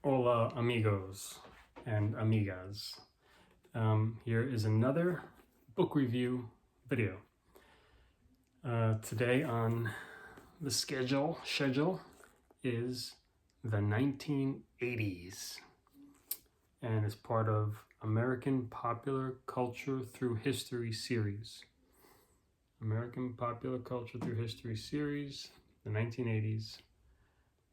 Hola amigos and amigas. Here is another book review video. Today on the schedule is the 1980s, and it's part of American Popular Culture Through History series. American Popular Culture Through History series, the 1980s,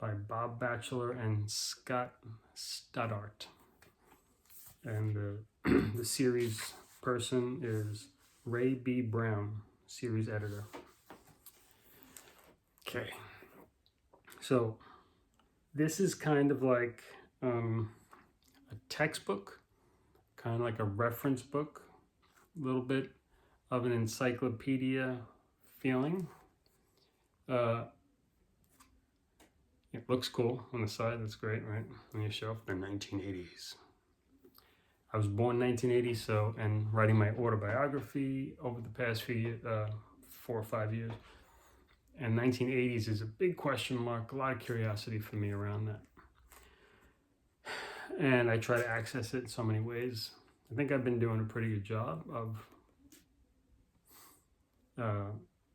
by Bob Batchelor and Scott Stoddart. And the series person is Ray B. Brown, series editor. Okay, so this is kind of like a textbook, kind of like a reference book, a little bit of an encyclopedia feeling. It looks cool on the side, that's great, right? On your shelf, the 1980s. I was born in 1980, so, and writing my autobiography over the past few 4 or 5 years. And 1980s is a big question mark, a lot of curiosity for me around that. And I try to access it in so many ways. I think I've been doing a pretty good job of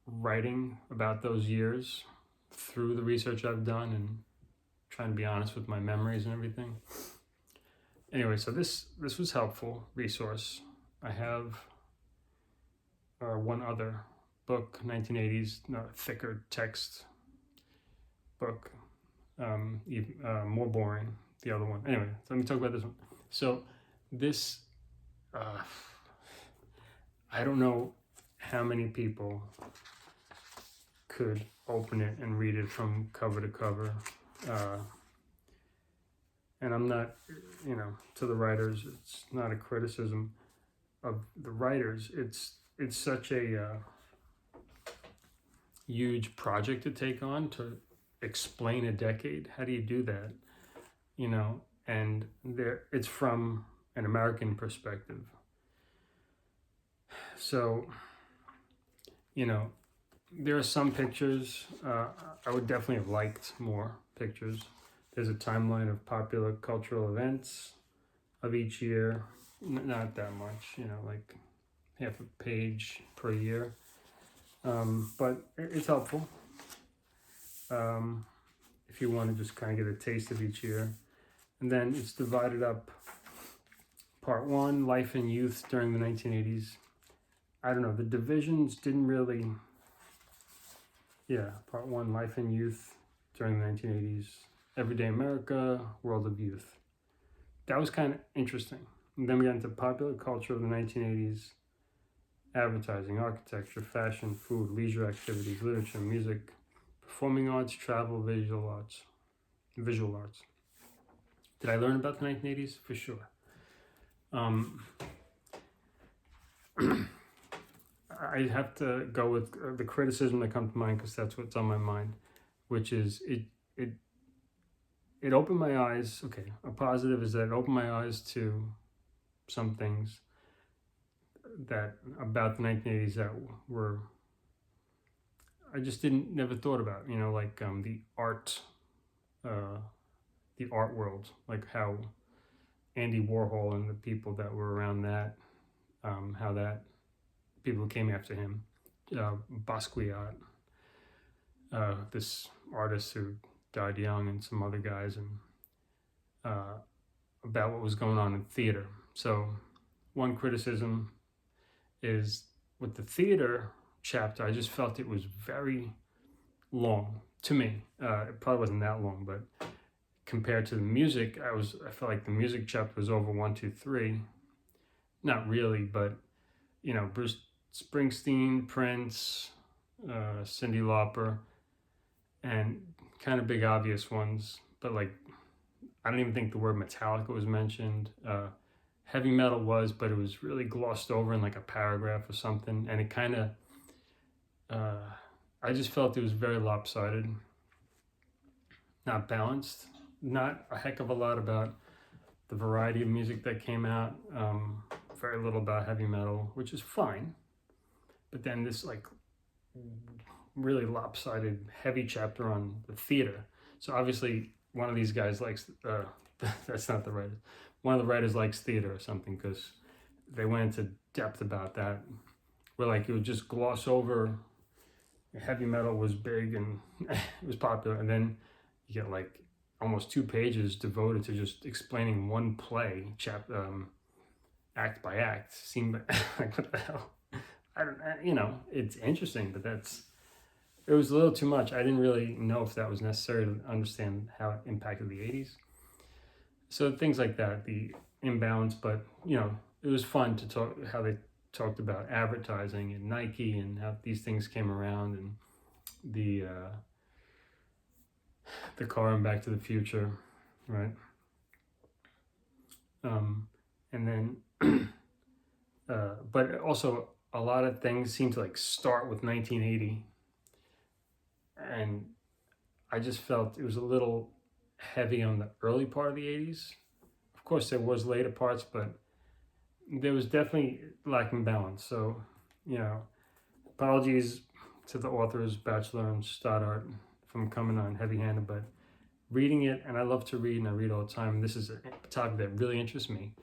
writing about those years through the research I've done and trying to be honest with my memories and everything. Anyway, so this was helpful resource. I have one other book, 1980s, thicker text book, even, more boring, the other one. Anyway, so let me talk about this one. So this, I don't know how many people could open it and read it from cover to cover. And I'm not, to the writers, it's not a criticism of the writers. It's such a huge project to take on, to explain a decade. How do you do that? And it's from an American perspective. So, there are some pictures. I would definitely have liked more pictures. There's a timeline of popular cultural events of each year. Not that much, like half a page per year. But it's helpful if you want to just kind of get a taste of each year. And then it's divided up. Part 1, Life and Youth during the 1980s. I don't know, the divisions didn't really... Part 1, Life and Youth during the 1980s. Everyday America, World of Youth. That was kind of interesting. And then we got into popular culture of the 1980s. Advertising, architecture, fashion, food, leisure activities, literature, music, performing arts, travel, visual arts. Did I learn about the 1980s? For sure. I have to go with the criticism that comes to mind because that's what's on my mind, which is it opened my eyes. Okay, a positive is that it opened my eyes to some things that about the 1980s that were I just never thought about. Like the art world, like how Andy Warhol and the people that were around that, how that people who came after him, Basquiat, this artist who died young, and some other guys, and about what was going on in theater. So one criticism is with the theater chapter, I just felt it was very long to me. It probably wasn't that long, but compared to the music, I felt like the music chapter was over 1, 2, 3. Not really, but Bruce Springsteen, Prince, Cyndi Lauper, and kind of big obvious ones, but like I don't even think the word Metallica was mentioned. Heavy metal was, but it was really glossed over in like a paragraph or something, and it kind of I just felt it was very lopsided, not balanced, not a heck of a lot about the variety of music that came out, very little about heavy metal, which is fine, but then this like really lopsided heavy chapter on the theater. So obviously one of these guys likes that's not the writer. One of the writers likes theater or something because they went into depth about that. Where like it would just gloss over heavy metal was big and it was popular, and then you get like almost 2 pages devoted to just explaining one play, act by act. Seemed like what the hell? I don't, it's interesting, but it was a little too much. I didn't really know if that was necessary to understand how it impacted the 80s. So things like that, the imbalance, but it was fun to talk how they talked about advertising and Nike and how these things came around, and the car and Back to the Future, right? And then, but also a lot of things seem to like start with 1980, and I just felt it was a little heavy on the early part of the 80s. Of course, there was later parts, but there was definitely lacking balance. So, apologies to the authors, Batchelor and Stoddart, from coming on heavy-handed, but reading it, and I love to read, and I read all the time, and this is a topic that really interests me.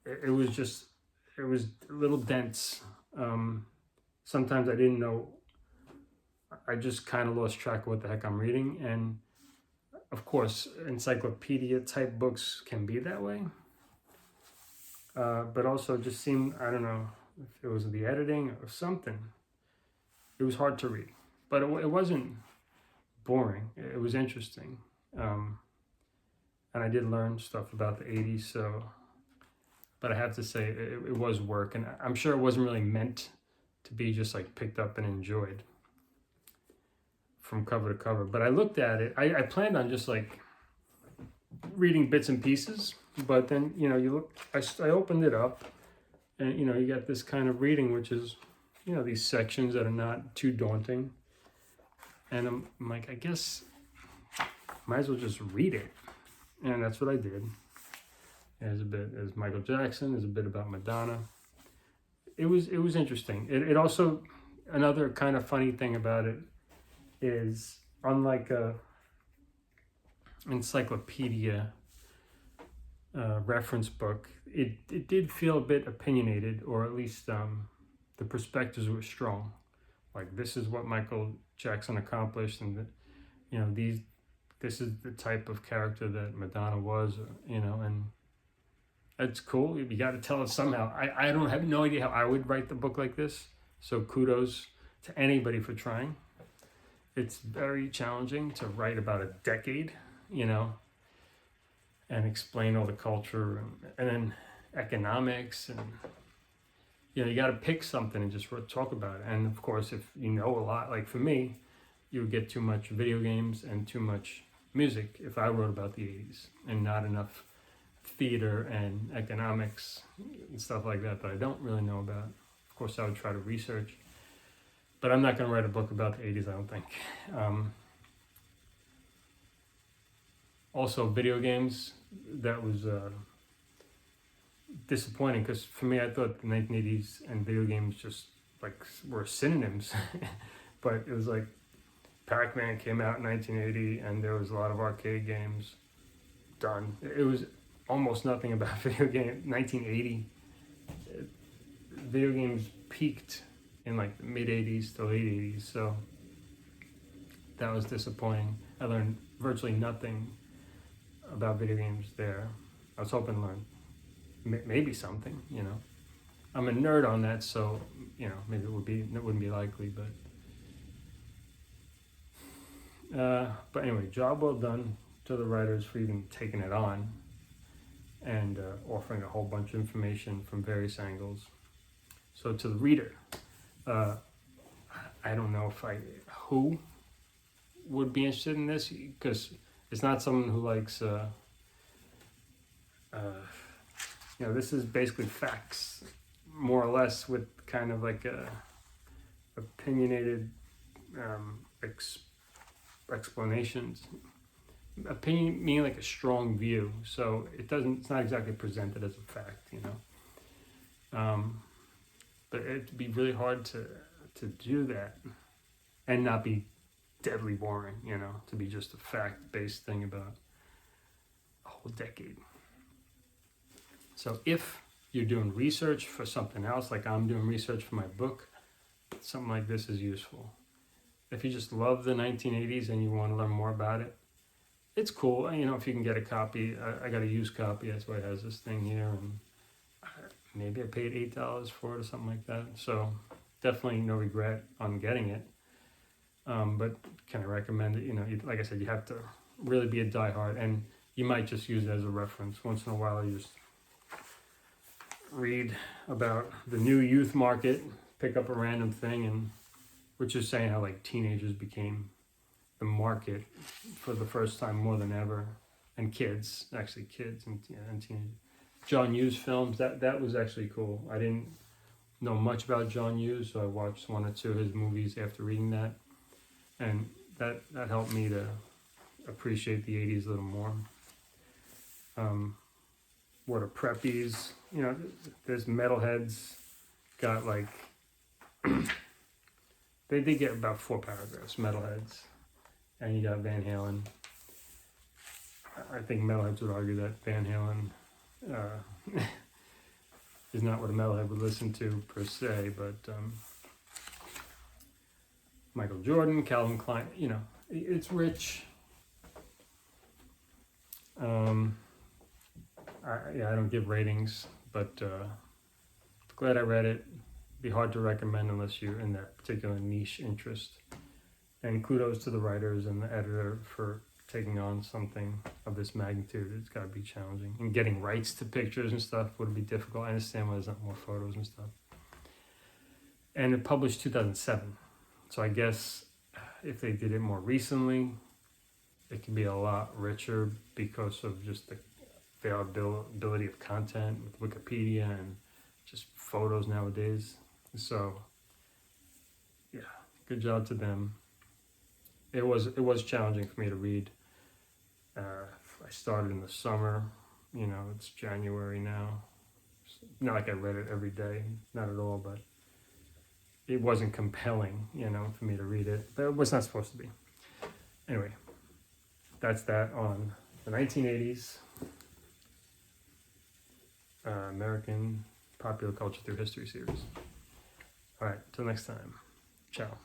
It was a little dense. Sometimes I didn't know, I just kind of lost track of what the heck I'm reading, and of course, encyclopedia type books can be that way. But also just seemed, I don't know if it was the editing or something. It was hard to read, but it wasn't boring. It was interesting. And I did learn stuff about the 80s, so, but I have to say it was work, and I'm sure it wasn't really meant to be just like picked up and enjoyed from cover to cover. But I looked at it, I planned on just like reading bits and pieces, but then, you look, I opened it up, and, you got this kind of reading, which is, these sections that are not too daunting. And I'm like, I guess might as well just read it. And that's what I did. There's Michael Jackson, there's a bit about Madonna. It was interesting. It also, another kind of funny thing about it is, unlike a encyclopedia reference book, it did feel a bit opinionated, or at least the perspectives were strong. Like, this is what Michael Jackson accomplished, and this is the type of character that Madonna was, and it's cool. You got to tell it somehow. I don't have no idea how I would write the book like this, so kudos to anybody for trying. It's very challenging to write about a decade, and explain all the culture and then economics, and you got to pick something and just talk about it. And of course, if you know a lot, like for me, you would get too much video games and too much music if I wrote about the 80s, and not enough theater and economics and stuff like that I don't really know about. Of course, I would try to research, but I'm not going to write a book about the 80s, I don't think. Also, video games, that was disappointing, because for me, I thought the 1980s and video games just like were synonyms. But it was like Pac-Man came out in 1980, and there was a lot of arcade games done. It was almost nothing about video game. 1980, video games peaked in like the mid 80s to late 80s, so that was disappointing. I learned virtually nothing about video games there. I was hoping to learn maybe something, I'm a nerd on that, so maybe it wouldn't be likely, but anyway, job well done to the writers for even taking it on, and offering a whole bunch of information from various angles. So to the reader, I don't know who would be interested in this, because it's not someone who likes this is basically facts, more or less, with kind of like a opinionated explanations. Opinion meaning like a strong view, so it's not exactly presented as a fact, but it'd be really hard to do that and not be deadly boring, to be just a fact-based thing about a whole decade. So if you're doing research for something else, like I'm doing research for my book, something like this is useful. If you just love the 1980s and you want to learn more about it, it's cool. You know, if you can get a copy, I got a used copy. That's why it has this thing here, and maybe I paid $8 for it or something like that. So definitely no regret on getting it. But can I recommend it? You know, like I said, you have to really be a diehard, and you might just use it as a reference. Once in a while, you just read about the new youth market, pick up a random thing, and which is saying how like teenagers became the market for the first time more than ever, and kids and teenagers. John Hughes films, that was actually cool. I didn't know much about John Hughes, so I watched one or two of his movies after reading that, and that helped me to appreciate the 80s a little more. What are preppies? You know, there's metalheads got like they did get about 4 paragraphs, metalheads, and you got Van Halen. I think metalheads would argue that Van Halen is not what a metalhead would listen to per se, but Michael Jordan, Calvin Klein, you know, it's rich. I don't give ratings, but glad I read it. Be hard to recommend unless you're in that particular niche interest. And kudos to the writers and the editor for taking on something of this magnitude. It's got to be challenging. And getting rights to pictures and stuff would be difficult. I understand why there's not more photos and stuff. And it published 2007. So I guess if they did it more recently, it could be a lot richer because of just the availability of content with Wikipedia and just photos nowadays. So yeah, good job to them. It was challenging for me to read. I started in the summer, you know, it's January now. It's not like I read it every day, not at all, but it wasn't compelling, you know, for me to read it. But it was not supposed to be. Anyway, that's that on the 1980s American Popular Culture Through History series. All right, till next time. Ciao.